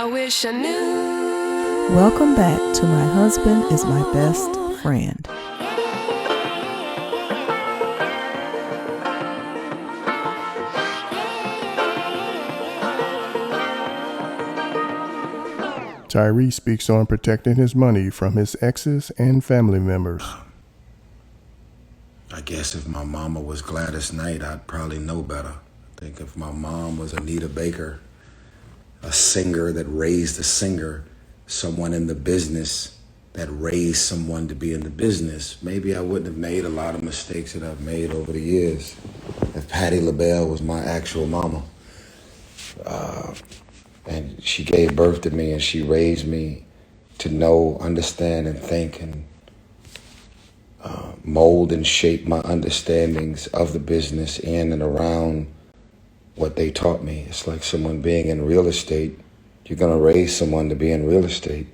wish I knew. Welcome back to My Husband is My Best Friend. Tyrese speaks on protecting his money from his exes and family members. I guess if my mama was Gladys Knight, I'd probably know better. I think if my mom was Anita Baker, a singer that raised a singer, someone in the business that raised someone to be in the business, maybe I wouldn't have made a lot of mistakes that I've made over the years. If Patti LaBelle was my actual mama, and she gave birth to me and she raised me to know, understand, and think and mold and shape my understandings of the business in and around what they taught me. It's like someone being in real estate. You're going to raise someone to be in real estate.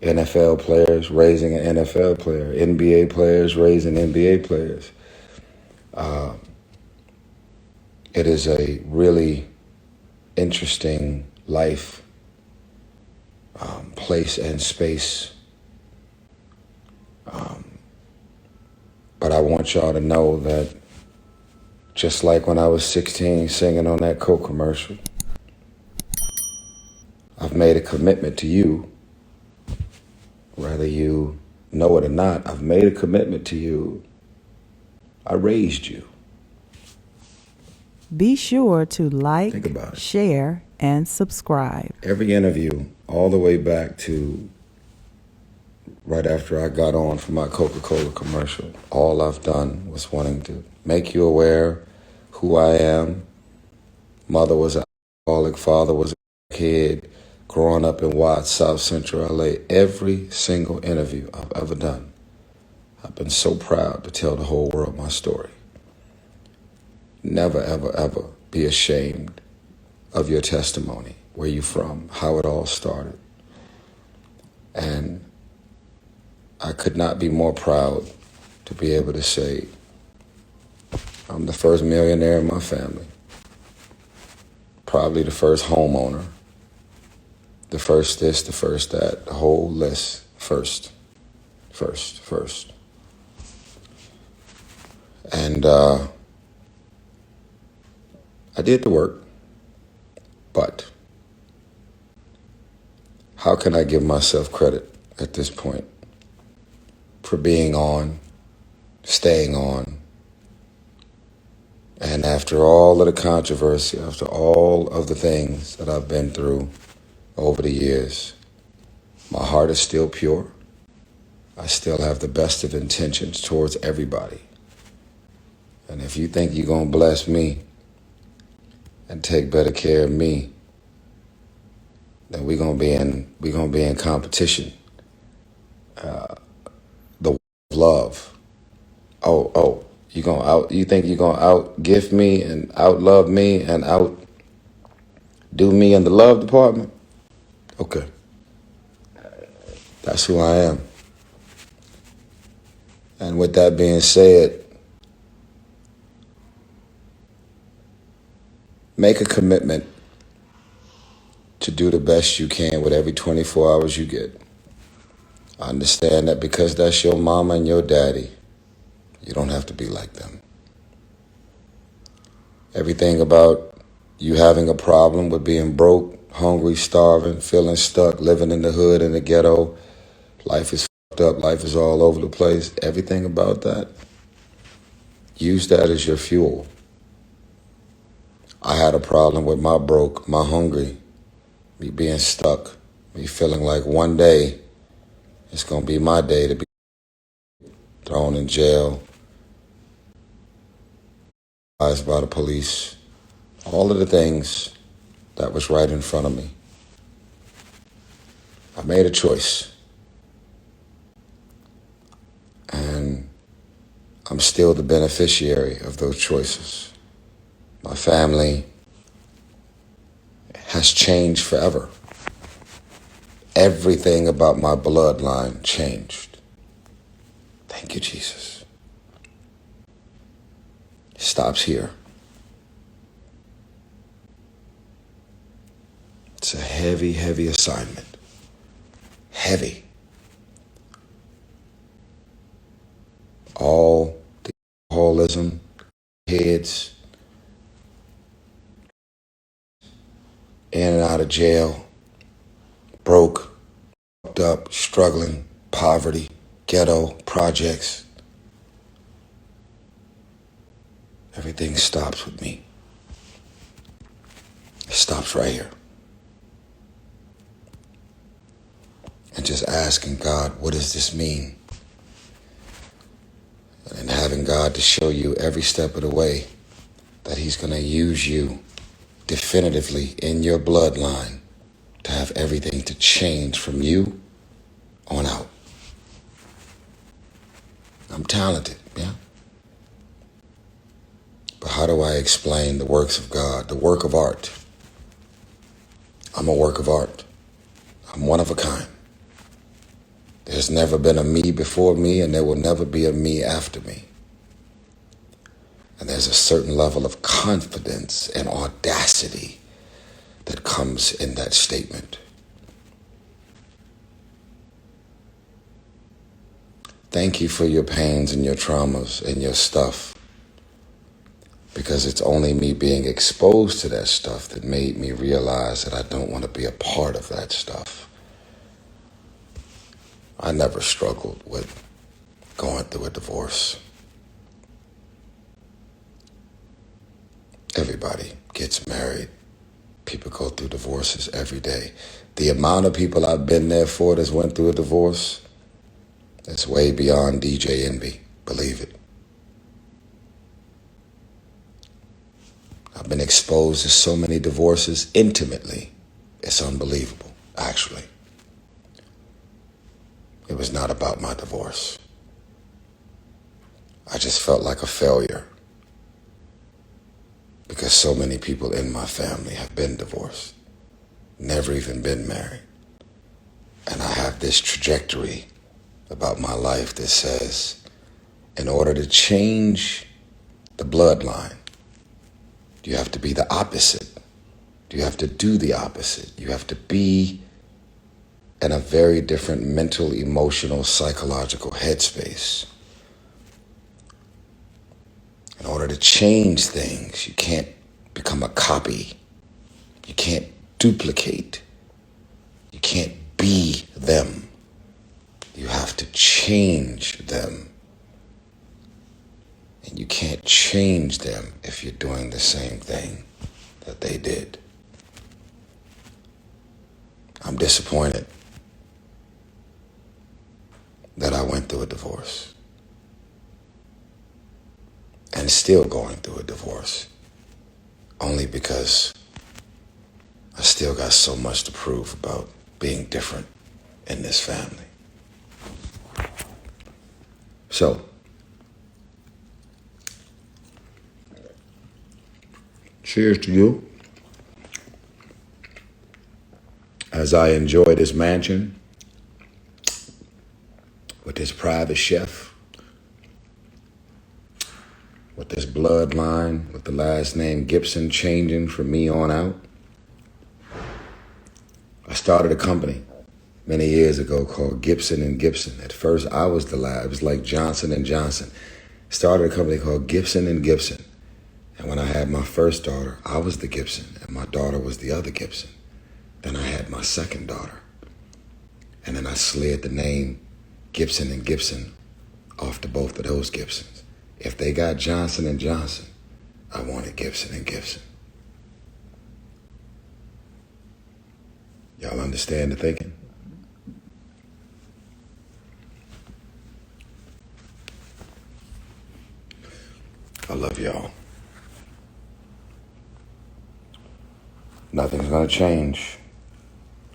NFL players raising an NFL player. NBA players raising NBA players. It is a really interesting life, place, and space. But I want y'all to know that just like when I was 16 singing on that Coke commercial, I've made a commitment to you, whether you know it or not. I've made a commitment to you. I raised you. Be sure to like, Think about it. share, and subscribe. Every interview, all the way back to right after I got on for my Coca-Cola commercial, all I've done was wanting to make you aware who I am. Mother was an alcoholic, father was a kid, growing up in Watts, South Central LA. Every single interview I've ever done, I've been so proud to tell the whole world my story. Never, ever, ever be ashamed of your testimony, where you're from, how it all started. And I could not be more proud to be able to say I'm the first millionaire in my family, probably the first homeowner, the first this, the first that, the whole list, first. And I did the work, but how can I give myself credit at this point for being on, staying on, and after all of the controversy, after all of the things that I've been through over the years, my heart is still pure. I still have the best of intentions towards everybody. And if you think you're going to bless me and take better care of me, then we're gonna be in competition. The love. You think you're gonna out gift me and out love me and out do me in the love department? Okay. That's who I am. And with that being said, make a commitment to do the best you can with every 24 hours you get. I understand that because that's your mama and your daddy, you don't have to be like them. Everything about you having a problem with being broke, hungry, starving, feeling stuck, living in the hood, in the ghetto, life is fucked up, life is all over the place, everything about that, use that as your fuel. I had a problem with my broke, my hungry, me being stuck, me feeling like one day it's going to be my day to be thrown in jail, advised by the police, all of the things that was right in front of me. I made a choice. And I'm still the beneficiary of those choices. My family has changed forever. Everything about my bloodline changed. Thank you, Jesus. It stops here. It It's a heavy, heavy assignment. Heavy. All the alcoholism, kids, in and out of jail, broke, fucked up, struggling, poverty, ghetto, projects. Everything stops with me. It stops right here. And just asking God, what does this mean? And having God to show you every step of the way that he's going to use you definitively in your bloodline to have everything to change from you on out. I'm talented, yeah? But how do I explain the works of God, the work of art? I'm a work of art. I'm one of a kind. There's never been a me before me, and there will never be a me after me. And there's a certain level of confidence and audacity that comes in that statement. Thank you for your pains and your traumas and your stuff, because it's only me being exposed to that stuff that made me realize that I don't want to be a part of that stuff. I never struggled with going through a divorce. Everybody gets married. People go through divorces every day. The amount of people I've been there for that's went through a divorce, it's way beyond DJ Envy. Believe it. I've been exposed to so many divorces intimately. It's unbelievable, actually. It was not about my divorce. I just felt like a failure because so many people in my family have been divorced, never even been married. And I have this trajectory about my life that says, in order to change the bloodline, you have to be the opposite. You have to do the opposite. You have to be in a very different mental, emotional, psychological headspace. In order to change things, you can't become a copy. You can't duplicate. You can't be them. You have to change them. And you can't change them if you're doing the same thing that they did. I'm disappointed that I went through a divorce and still going through a divorce, only because I still got so much to prove about being different in this family. So, cheers to you as I enjoy this mansion with this private chef, with this bloodline, with the last name Gibson changing from me on out. I started a company many years ago called Gibson and Gibson. At first, I was the lad. It was like Johnson and Johnson. Started a company called Gibson and Gibson. And when I had my first daughter, I was the Gibson, and my daughter was the other Gibson. Then I had my second daughter. And then I slid the name Gibson and Gibson off to both of those Gibsons. If they got Johnson and Johnson, I wanted Gibson and Gibson. Y'all understand the thinking? I love y'all. Nothing's gonna change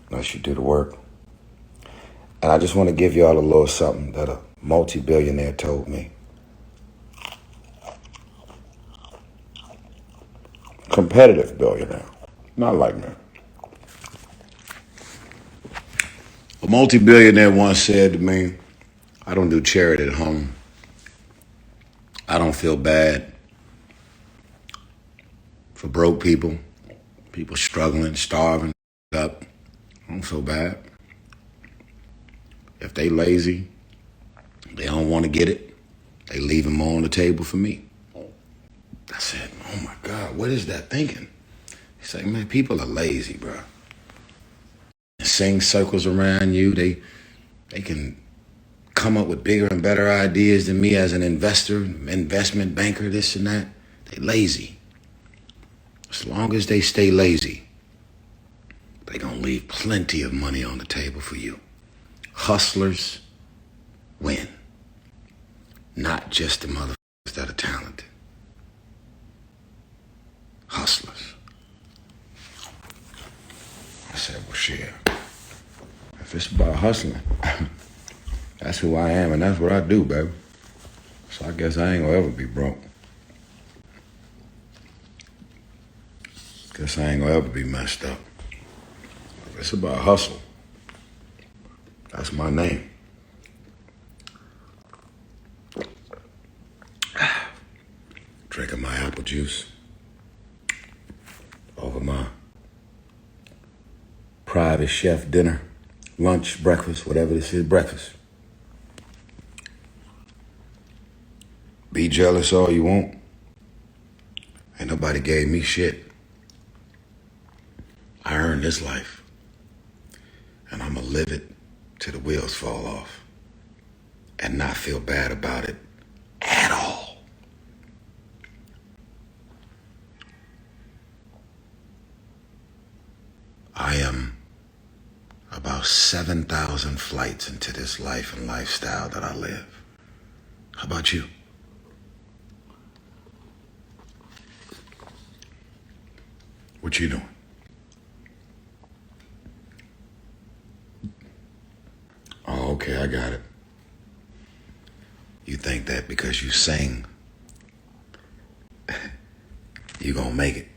unless you do the work. And I just want to give y'all a little something that a multi-billionaire told me. Competitive billionaire, not like me. A multi-billionaire once said to me, I don't do charity at home. I don't feel bad for broke people, people struggling, starving up. don't feel bad. If they lazy, they don't want to get it, they leave them on the table for me. I said, oh my God, what is that thinking? He's like, man, people are lazy, bro. Sing circles around you. They can come up with bigger and better ideas than me as an investor, investment banker, this and that. They lazy. As long as they stay lazy, they gonna leave plenty of money on the table for you. Hustlers win. Not just the motherfuckers that are talented. Hustlers. I said, well, shit. If it's about hustling, that's who I am and that's what I do, baby. So I guess I ain't gonna ever be broke. Guess I ain't gonna ever be messed up. If it's about hustle, that's my name. Drinking my apple juice over my private chef dinner, lunch, breakfast, whatever this is, breakfast. Be jealous all you want. Ain't nobody gave me shit. I earned this life. And I'ma live it till the wheels fall off. And not feel bad about it at all. I am about 7,000 flights into this life and lifestyle that I live. How about you? What you doing? Oh, okay, I got it. You think that because you sing, you gonna make it.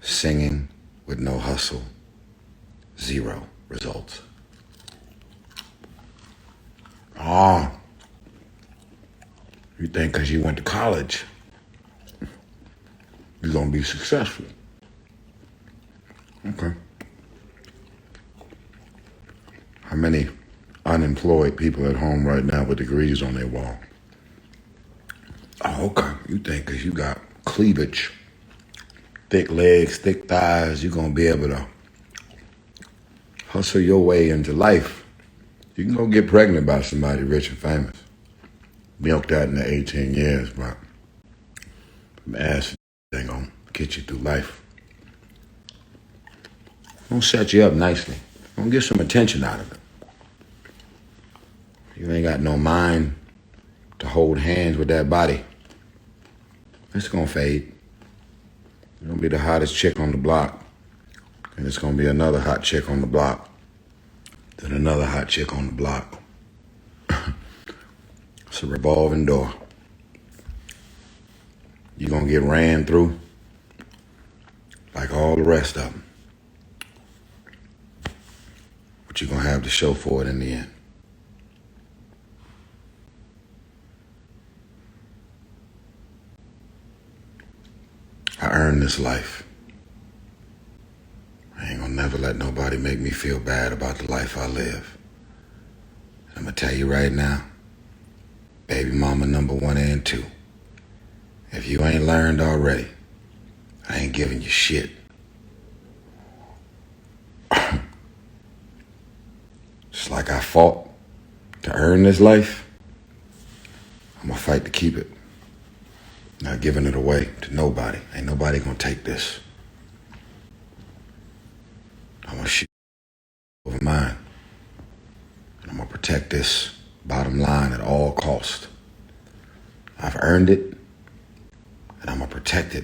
Singing with no hustle, 0 results. Oh, you think because you went to college, you're gonna be successful. Okay. How many unemployed people at home right now with degrees on their wall? Oh, okay. You think because you got cleavage, thick legs, thick thighs, you're going to be able to hustle your way into life. You can go get pregnant by somebody rich and famous. Milk that in the 18 years, but ass ain't going to get you through life. Gonna set you up nicely. Gonna get some attention out of it. You ain't got no mind to hold hands with that body. It's gonna fade. You're gonna be the hottest chick on the block. And it's gonna be another hot chick on the block. Then another hot chick on the block. It's a revolving door. You're gonna get ran through like all the rest of them. But you're gonna have to show for it in the end. I earned this life. I ain't gonna never let nobody make me feel bad about the life I live. I'm gonna tell you right now, baby mama number 1 and 2. If you ain't learned already, I ain't giving you shit. Just like I fought to earn this life, I'm gonna fight to keep it. Not giving it away to nobody. Ain't nobody gonna take this. I'm gonna shoot over mine. And I'm gonna protect this bottom line at all cost. I've earned it, and I'm gonna protect it.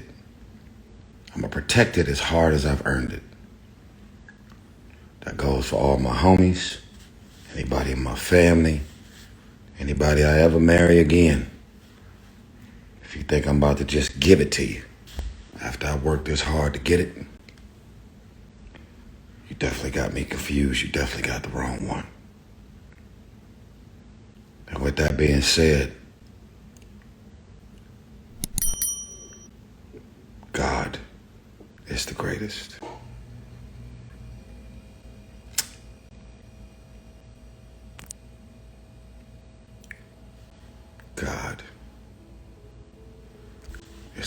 I'm gonna protect it as hard as I've earned it. That goes for all my homies, anybody in my family, anybody I ever marry again. If you think I'm about to just give it to you after I worked this hard to get it, you definitely got me confused. You definitely got the wrong one. And with that being said, God is the greatest.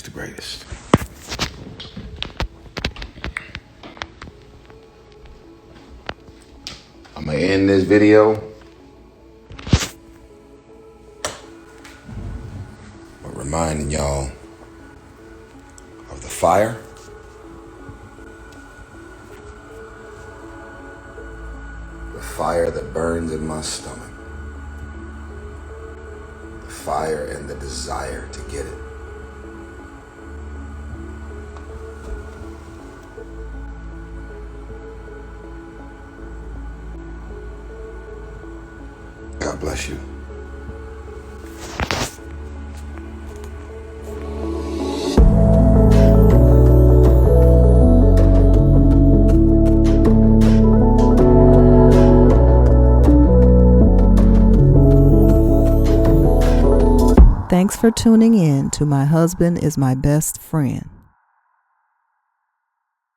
the greatest. I'm gonna end this video by reminding y'all of the fire, that burns in my stomach, the fire and the desire to get it. God bless you. Thanks for tuning in to My Husband is My Best Friend.